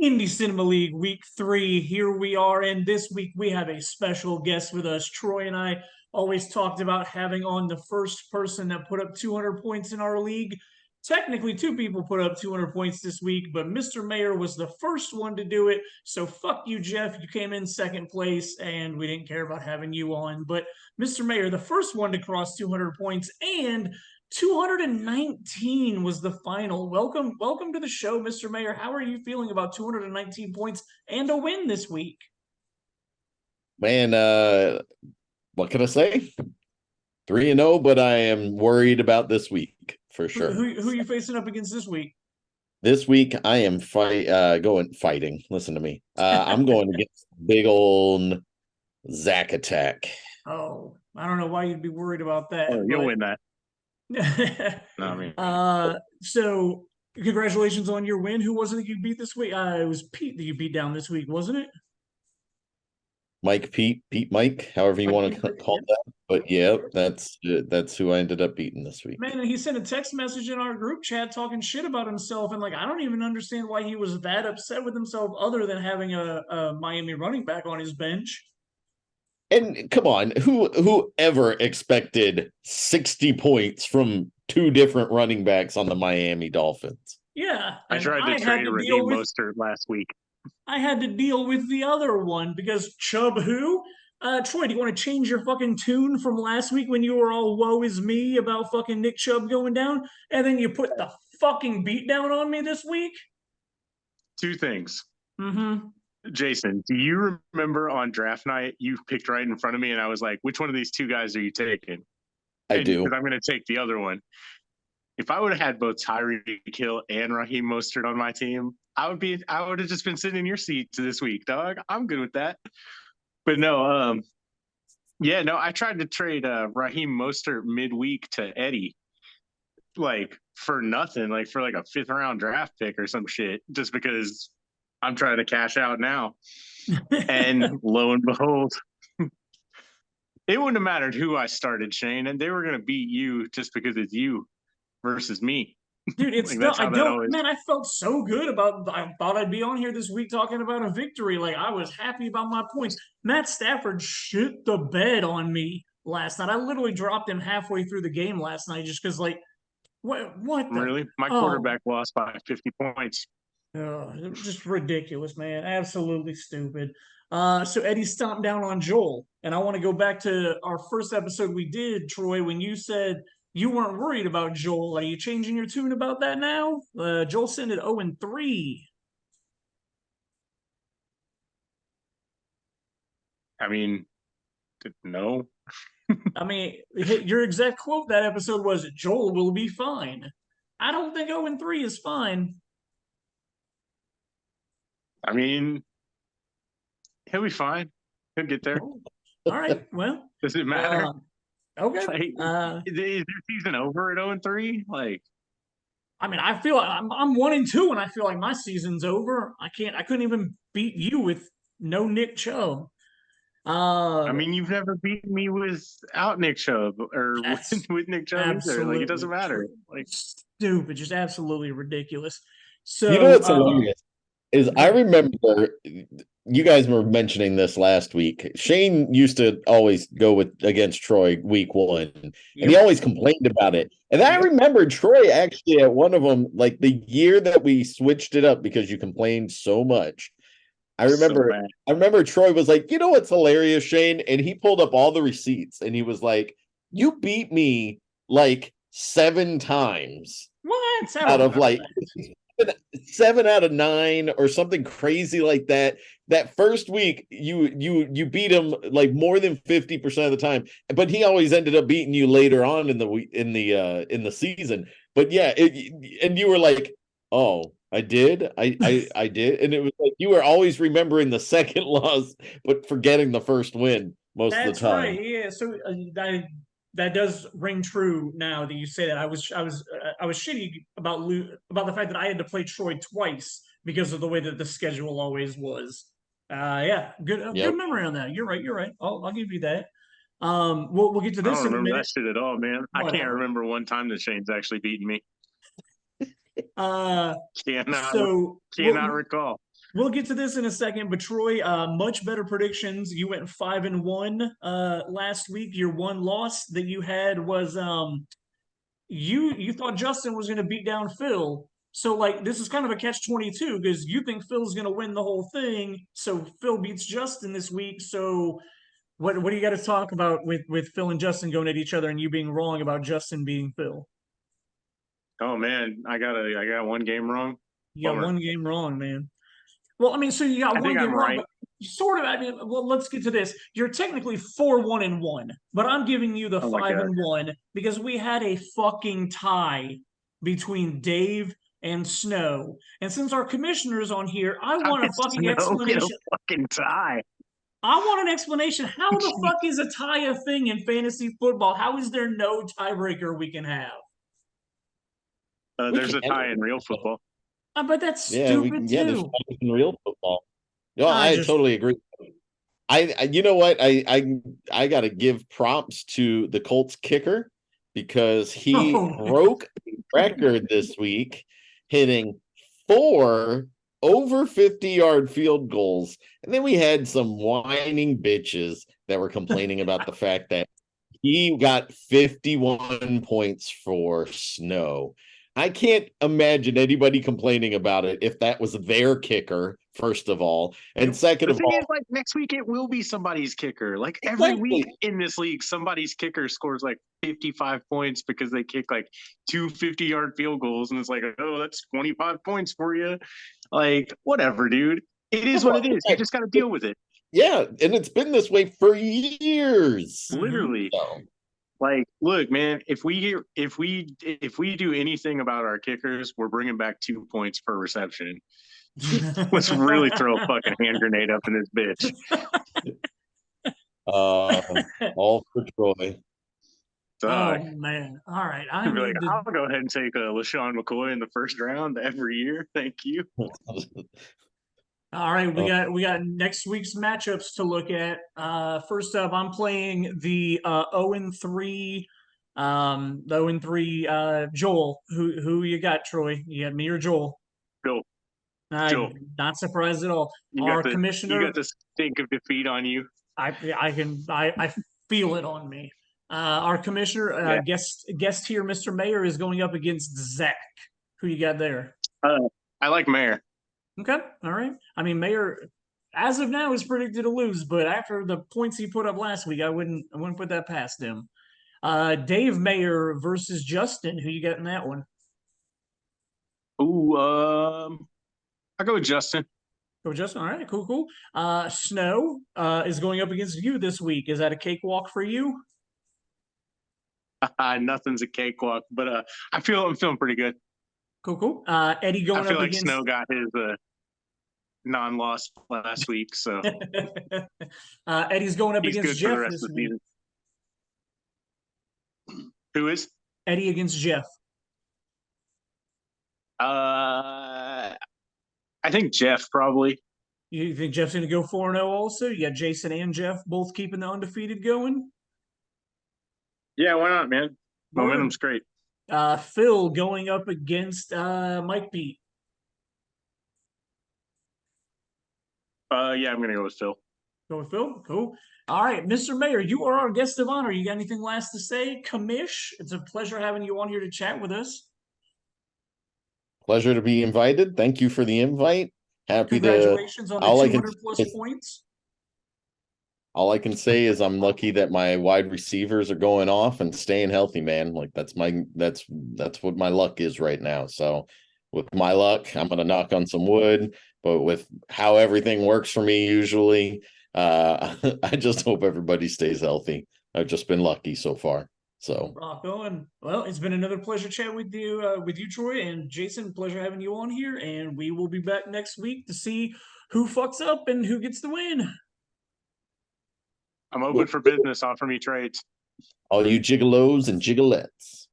Indy Cinema League Week 3. Here we are, and this week we have a special guest with us. Troy and I always talked about having on the first person that put up 200 points in our league. Technically, two people put up 200 points this week, but Mr. Mayor was the first one to do it. So fuck you, Jeff. You came in second place, and we didn't care about having you on. But Mr. Mayor, the first one to cross 200 points, and 219 was the final. Welcome to the show, Mr. Mayor. How are you feeling about 219 points and a win this week? Man, what can I say? 3-0, but I am worried about this week for sure. Who are you facing up against this week? This week I am fighting. Listen to me. I'm going against big old Zack Attack. Oh, I don't know why you'd be worried about that. Oh, you'll win that. So congratulations on your win. Who was it that you beat this week? It was Pete that you beat down this week, wasn't it? Pete, Mike, however you want to call that. But yeah, that's who I ended up beating this week. Man, and he sent a text message in our group chat talking shit about himself, and I don't even understand why he was that upset with himself, other than having a Miami running back on his bench. And come on, who ever expected 60 points from two different running backs on the Miami Dolphins? Yeah. I tried to trade Raheem Mostert last week. I had to deal with the other one because Chubb who? Troy, do you want to change your fucking tune from last week when you were all woe is me about fucking Nick Chubb going down, and then you put the fucking beat down on me this week? Two things. Mm-hmm. Jason, do you remember on draft night you picked right in front of me and I was like, which one of these two guys are you taking? I do. Because I'm going to take the other one. If I would have had both Tyreek Hill and Raheem Mostert on my team, I would have just been sitting in your seat this week, dog. I'm good with that. But no, I tried to trade Raheem Mostert midweek to Eddie, for nothing, for a 5th round draft pick or some shit, just because I'm trying to cash out now. And lo and behold, it wouldn't have mattered who I started, Shane, and they were going to beat you just because it's you versus me. Dude, it's man, I felt so good I thought I'd be on here this week talking about a victory. I was happy about my points. Matt Stafford shit the bed on me last night. I literally dropped him halfway through the game last night just because, what the? Really? My quarterback lost by 50 points. Oh, it was just ridiculous, man. Absolutely stupid. So Eddie stomped down on Joel. And I want to go back to our first episode we did, Troy, when you said you weren't worried about Joel. Are you changing your tune about that now? Joel sent it 0-3. I mean, no. I mean, your exact quote that episode was, Joel will be fine. I don't think 0-3 is fine. I mean, he'll be fine. He'll get there. Oh, all right. Well, does it matter? Okay. Is your season over at 0-3? I mean, I feel I'm 1-2, and I feel like my season's over. I couldn't even beat you with no Nick Chubb. I mean, you've never beaten me without Nick Chubb or with Nick Chubb either. It doesn't matter. Stupid, just absolutely ridiculous. So you know what's hilarious is I remember you guys were mentioning this last week. Shane used to always go against Troy week 1, and he always complained about it. And I remember Troy actually at one of them, the year that we switched it up because you complained so much. I remember Troy was like, you know what's hilarious, Shane? And he pulled up all the receipts and he was like, you beat me 7 times. What? Out of 7 out of 9 or something crazy like that. That first week you beat him more than 50% of the time, but he always ended up beating you later on in the season. But yeah, and you were like, oh, I did, I did, and it was you were always remembering the second loss, but forgetting the first win most of the time. That's right. Yeah. So that does ring true now that you say that. I was shitty about the fact that I had to play Troy twice because of the way that the schedule always was. Yeah, good memory on that. You're right. I'll give you that. We'll get to this. I don't remember that shit at all, man. I can't remember one time that Shane's actually beaten me. Cannot recall. we'll get to this in a second, but Troy, much better predictions. You went 5-1 last week. Your one loss that you had was you thought Justin was going to beat down Phil. So like this is kind of a catch-22 because you think Phil's going to win the whole thing. So Phil beats Justin this week. So what do you got to talk about with Phil and Justin going at each other and you being wrong about Justin beating Phil? Oh man, I got one game wrong. You got Bummer. one game wrong, man. Well, I mean, so you got I one think game I'm wrong, right. but sort of. I mean, well, let's get to this. You're technically 4-1-1, but I'm giving you the Oh my five God. and one because we had a fucking tie between Dave and Snow. And since our commissioner's on here, I How want a did fucking Snow get a explanation. fucking tie? I want an explanation. How the fuck is a tie a thing in fantasy football? How is there no tiebreaker we can have? We There's a can. tie in real football. But that's Yeah, stupid there's too. fights in real football. No, I I just totally agree. You know what? I got to give props to the Colts kicker because he oh, broke the record this week, hitting 4 over 50-yard field goals. And then we had some whining bitches that were complaining about the fact that he got 51 points for Snow. I can't imagine anybody complaining about it if that was their kicker, first of all. And second The of thing all, is, like next week it will be somebody's kicker. Like every exactly. week in this league, somebody's kicker scores like 55 points because they kick like 2 50-yard field goals, and it's like, oh, that's 25 points for you. Like, whatever, dude. It is what it is. You just got to deal with it. Yeah, and it's been this way for years. Literally. So, Like, look, man, if we do anything about our kickers, we're bringing back 2 points per reception. Let's really throw a fucking hand grenade up in this bitch. all for Troy. Oh Dog. man! All right, I I'd be like, need to. I'll go ahead and take LaShawn McCoy in the first round every year. Thank you. All right, Oh, we got next week's matchups to look at. First up, I'm playing the 0-3, the 0-3 Joel. Who you got, Troy? You got me or Joel? Joel, I'm Joel, not surprised at all. you Our got the commissioner, stink of defeat on you. I feel it on me. Our commissioner, Yeah. guest here, Mr. Mayor, is going up against Zach. Who you got there? I like Mayor. Okay, all right. I mean, Mayor, as of now, is predicted to lose, but after the points he put up last week, I wouldn't put that past him. Dave Mayer versus Justin. Who you got in that one? Ooh, I'll go with Justin. Go Justin. All right, cool, cool. Snow is going up against you this week. Is that a cakewalk for you? Nothing's a cakewalk, but I'm feeling pretty good. Cool, cool. Eddie I going feel up like against Snow got his non-loss last week, so Eddie's going up he's against good for the Jeff rest this of the week. season. Who is? Eddie against Jeff. I think Jeff probably. You think Jeff's going to go 4-0 also? You got Jason and Jeff both keeping the undefeated going? Yeah, why not, man? Word. Momentum's great. Phil going up against Mike Beat. Yeah, I'm gonna go with Phil. Go with Phil. Cool. All right, Mr. Mayor, you are our guest of honor. You got anything last to say? Commish, it's a pleasure having you on here to chat with us. pleasure to be invited. Thank you for the invite. Happy to. Congratulations on the 200 plus points. All I can say is I'm lucky that my wide receivers are going off and staying healthy, man. Like that's what my luck is right now. So with my luck, I'm gonna knock on some wood. But with how everything works for me usually, I just hope everybody stays healthy. I've just been lucky so far. So Rock on. Well, it's been another pleasure chatting with you, Troy and Jason. Pleasure having you on here, and we will be back next week to see who fucks up and who gets the win. I'm open for business. Offer me trades. all you gigolos and gigolettes.